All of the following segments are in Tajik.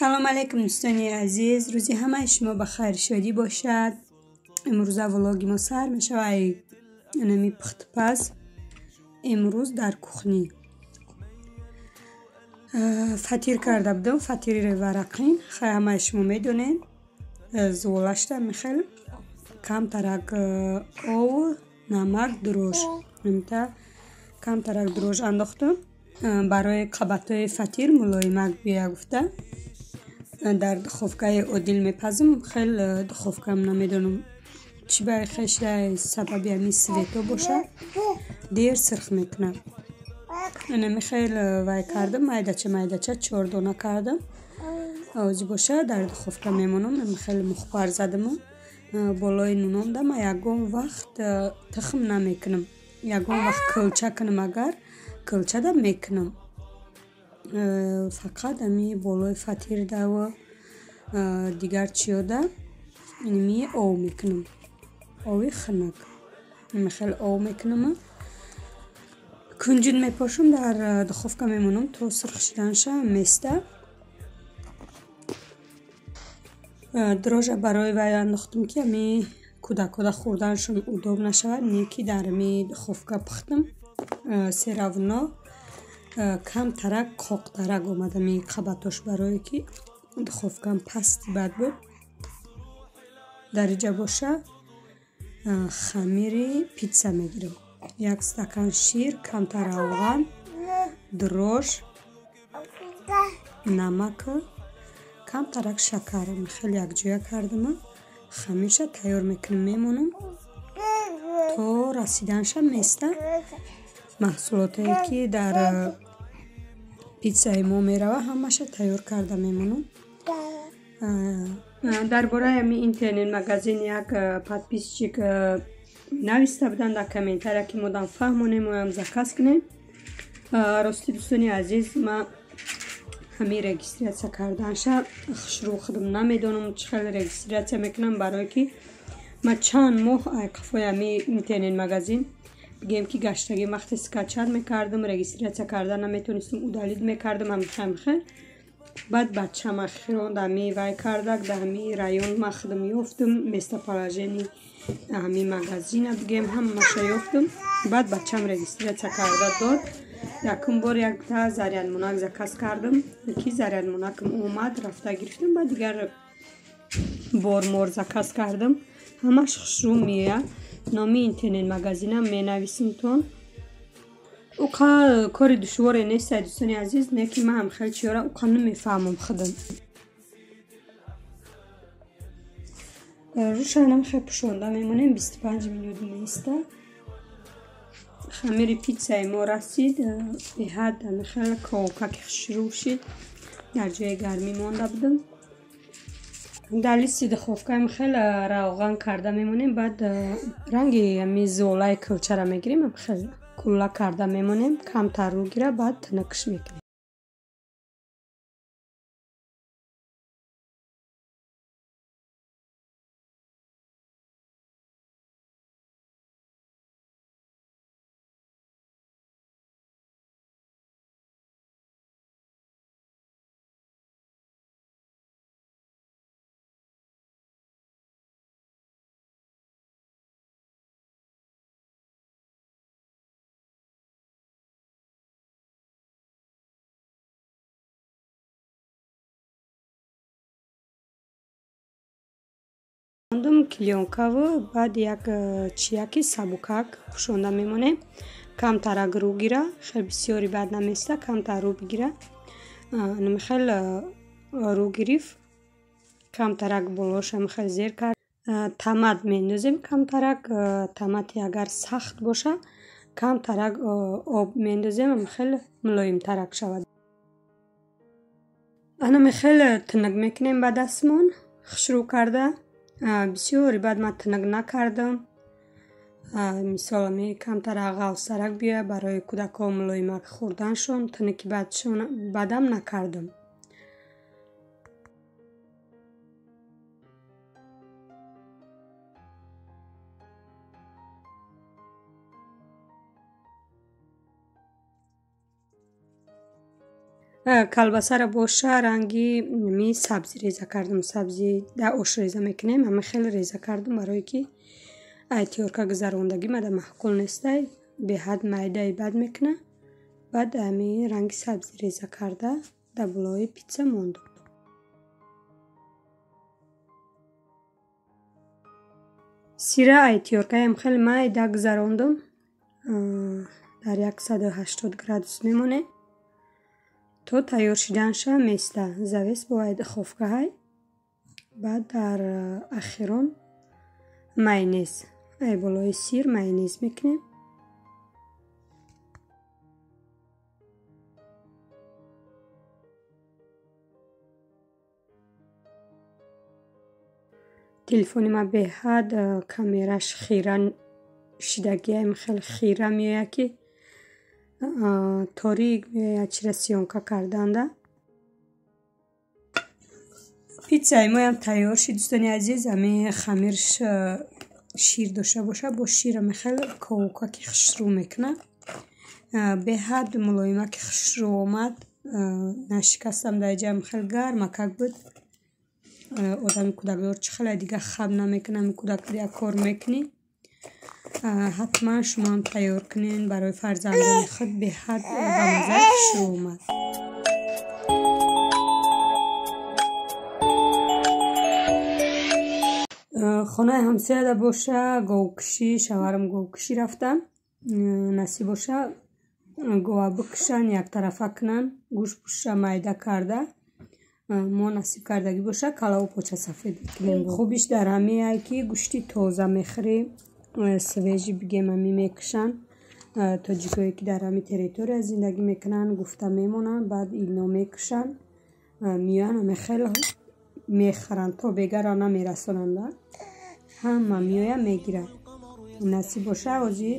سلام علیکم دوستانی عزیز، روزی همه شما بخیر شادی باشد. امروز ولاگی ما سر می شود نمی پخت پس. امروز در کخنی فطیر کرده بودم، فطیر ورقین. خیلی همه شما میدونین زولاشته میخیل کم ترک او نمک دروش نمیتا کم ترک دروش انداختم برای قبطای فطیر ملایمک بیا گفته. در دخوفکه عادل میپزم. خیلی دخوفکم نمیدونم چی برای خشته سببی همی سویتو باشه دیر سرخ میکنم. اینمی خیلی وای کردم مایده چه 4 دانه کردم آوزی باشه در دخوفکه میمونم. اینمی خیلی مخبر زدم بالای نونم دم یکم وقت تخم نمیکنم، یکم وقت کلچه کنم. اگر کلچه دم میکنم فقط امی بالای فطیر ده و دیگر چیاده اینمی او میکنم، اوی خنک. اینمی خیلی او میکنم کنجد میپاشم در دخوفکه میمونم تا سرخ شدن شه میسته. دروژ برای وای انداختم که امی کودک خوردنشون ادوب نشود. نیکی در امی دخوفکه پختم سیرونا کم ترک قاق ترک اومده می قبطاش برای که دخوفکم پستی بد بود. درجه باشه خمیر پیتزا میگیرم. 1 استکان شیر، کم تر روغن، دروژ، نمک، کم ترک شکر. خیلی یک جویا کردم. خمیرش تیار میکنم میمونم تا رسیدنش میسته. محصولاتی که در پیتزای ما میروه همش تیار کرده میمونم. درباره اینترنت مگزین یک پادپیسچی که نویسته بودن در کامنتر که مدام فهمونیم و هم زکاس کنیم. راستی دوستانی عزیز، ما همین رجیستراسیون کردنش شروع خودم نمیدونم چه خیلی رجیستراسیون میکنم برای که ما چند ماه قفای همین اینترنت مگزین بگیم که گشتگی وقتی سکچر میکردم رجیستراسیون کردن نمیتونستم اودالید میکردم هم خیر. بعد بچه ما خیران همی وای کردک در همی رایون ما خودم یافتم میسته پالاژینی همی مگزین بگیم هم مشه یافتم. بعد بچه هم رجیستراسیون کرده داد. یکم بار یک تا زریان مناک زکاس کردم که زریان مناکم اومد رفته گرفتم. بعد دیگر بار مور زکاس کردم همش خوشرو میه. نامی اینترنت مگزینم می نویسیم تون اوقا کاری دشواری نیست دوستانی عزیز. نیکی من هم خیلی چیاره اوقا نمیفهمم خودم روشنم خیلی پشونده میمونیم. 25 میلیون نیسته. خمیر پیتزای ما رسید به حد خیلی کوکا که شروع شد در جای گرمی مانده بودم. در لیست دخوفکه خیلی روغن کرده میمونیم. بعد رنگی همی زولای کلچه را میگیریم خیلی کلا کرده میمونیم کم تر رو گیره. بعد تنکش میکنیم. کلیونکا و بعد یک چیاکی سبوکک پوشونده میمونه. کم ترک رو گیره خیلی بسیاری بد نمیسته. کم تر رو بگیره خیلی رو گریف کم ترک بلوش هم خیلی زیر کرد. تمد میندازیم کم ترک. تمد اگر سخت باشه کم ترک آب میندازیم هم خیلی ملایم ترک شود. انا خیلی تنگ میکنیم به دستمون شروع کرده. بسیاری بعد من تنگ نکردم. مثلا می کم تر اقل سرک بیا برای کودکان ملایمک خوردنشون تنکی بعدم نکردم. калбасаро боша ранги ми сабзӣ реза кардам. Сабзӣ да ош реза мекунем. Ҳама хеле реза кардам, барое ки ай тиёрка гузарондагӣ мада маҳкул нестай. Беҳад майдаи бад мекуна. Баъд ами ранги сабзӣ реза карда да болои питса мондам. сира ай тиёркаям хеле майда гузарондам. дар 180 градус мемонем то тайёр шиданша места завес бояд ховкаҳай. баъд дар ахирон майонез ай болои сир майонез мекунем. телефони ма беҳад камераш хира шидагиам хеле хира меояд ки торик меояд чира сиёнка карданда. питсаи моям тайёр шид дӯстони азиз. ами хамирш шир дошта боша бо ширами хеле ковукаки хушрӯ мекуна. беҳад мулоимаки хушрӯ омад. нашикастам дар ҷам хеле гарма как буд. одами кӯдакдор чӣ хеле дига хаб намекуна. ами кӯдакдия кор мекунӣ. ҳатман шумоам тайёр кунен барои фарзандони худ. беҳад бамаза хушрӯ омад. хонаи ҳамсояда боша говкушӣ шаварам говкушӣ рафтам. насиб боша гова бикушан яктарафа кунан гӯшт пӯша майда карда мо насиб кардагӣ боша калаву поча сафед кунем. хубиш дар ҳамиае ки гӯшти тоза мехӯрӣ свежи бигем ами мекушан. тоҷикое ки дар ҳами территория зиндагӣ мекунанд гуфта мемонанд. баъд ино мекушанд меоян ами хеле мехӯранд то бегара намерасонанд. ҳама меоя мегирад. насиб боша ҳозир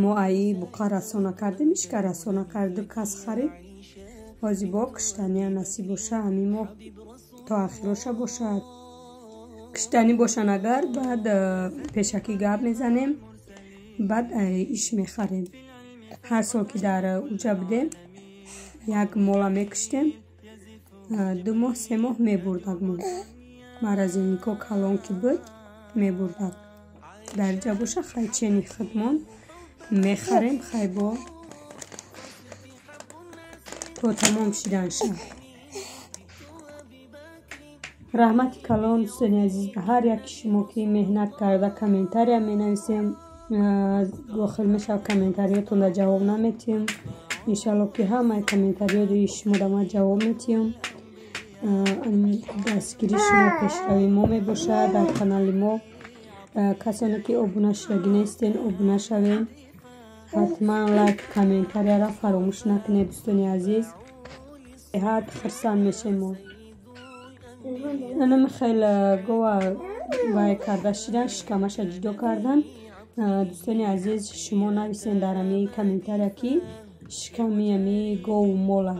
мо аи буқа расона кардем ишка расона карду кас харид. ҳозир бо киштания насиб боша ами мо то ахироша бошад. киштанӣ бошан агар баъд пешакӣ гап мезанем. баъд иш мехарем. ҳар сол ки дар уҷа будем як мола мекиштем. 2 моҳ 3 моҳ мебурдак. мо маразиннико калон ки буд мебурдак. дар ҷа боша хай чени худмон мехарем хай бо то тамом шидан шав. раҳмати калон дӯстони азиз ба ҳар яки шумо ки меҳнат карда комментария менависем. дохил мешав комментариятон да ҷавоб наметиҳем. иншалло ки ҳамаи комментариёи шумо да ма ҷавоб метиҳем. дастгири шумо пешрави мо мебошад. дар канали мо касоне ки обуна шудагӣ нестен обуна шавем. ҳатман лайк комментарияро фаромӯш накунед дӯстони азиз. беҳад хурсанд мешем мо. нами хеле гова вай карда шидан шикамаша ҷудо кардан. дӯстони азиз шумо нависен дар ами комментария ки шиками ами гову мола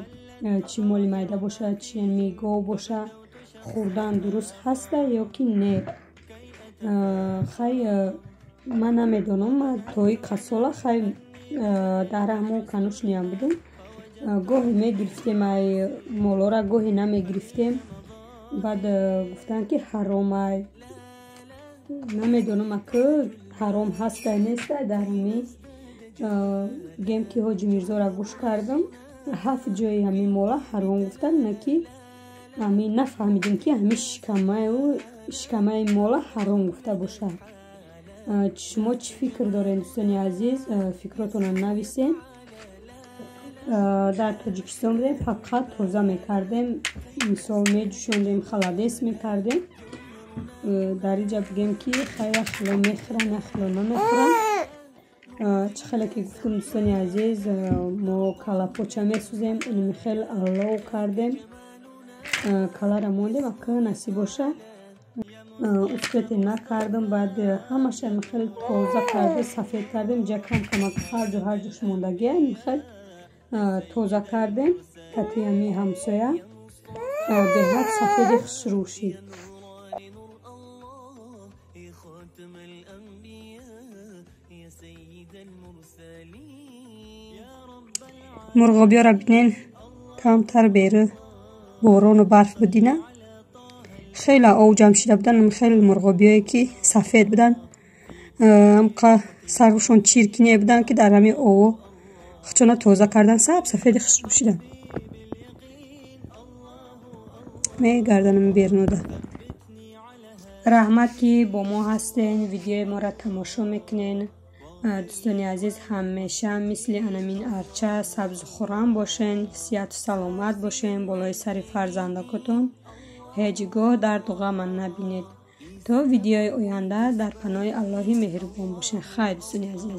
чӣ моли майда боша чӣ ами гов боша хӯрдан дуруст ҳаста ё ки не. хай ман намедонам. тои қасола хай дар ҳамон канушниям будем. гоҳе мегирифтем ай молора гоҳе намегирифтем. баъд гуфтанд ки ҳаром ай намедонам аку ҳаром ҳастай нестай. дар ҳами гем ки ҳоҷи мирзора гӯш кардам 7 ҷои ҳами мола ҳаром гуфтанд. на ки ами нафаҳмидем ки ҳами шикамаи мола ҳаром гуфта бошад. шумо чӣ фикр доред дӯстони азиз? фикротонро нависен. дар тоҷикистон будем фақат тоза мекардем. мисол меҷӯшондем халадес мекардем. дар инҷа бигем ки хай яхло мехӯрам яхло намехӯрам. чӣ хеле ки гуфтум дӯстони азиз мо калапоча месӯзем. инми хеле аллов кардем. калара мондем ака насиб боша уфтете накардам. баъд ҳамаша хеле тоза карда сафед кардем. ҷа кам камак ҳар ҷош мондагия хеле тоза кардем. кати ами ҳамсоя беҳад сафеди хушрӯ шид. мурғобиёро бинен کمتر بره باران و برف بدینه. خیلی آوجم شده بودن، خیلی مرغابی هایی که سفید بودن همقدر سرشون چیرکینی بودن که در همین آو خچونه تازه کردن سفید خشک شدن. میگردنم بیرون. رحمت که با ما هستین، ویدیو ما را تماشا میکنین. دوستان عزیز همیشه مثل انمین ارچه سبز خورم باشین، صحت و سلامت باشین، بالای سر فرزندکتون هیچگاه درد و غم نبینید. تا ویدیوی آینده در پناه الله مهربان باشین. خیر دوستان عزیز.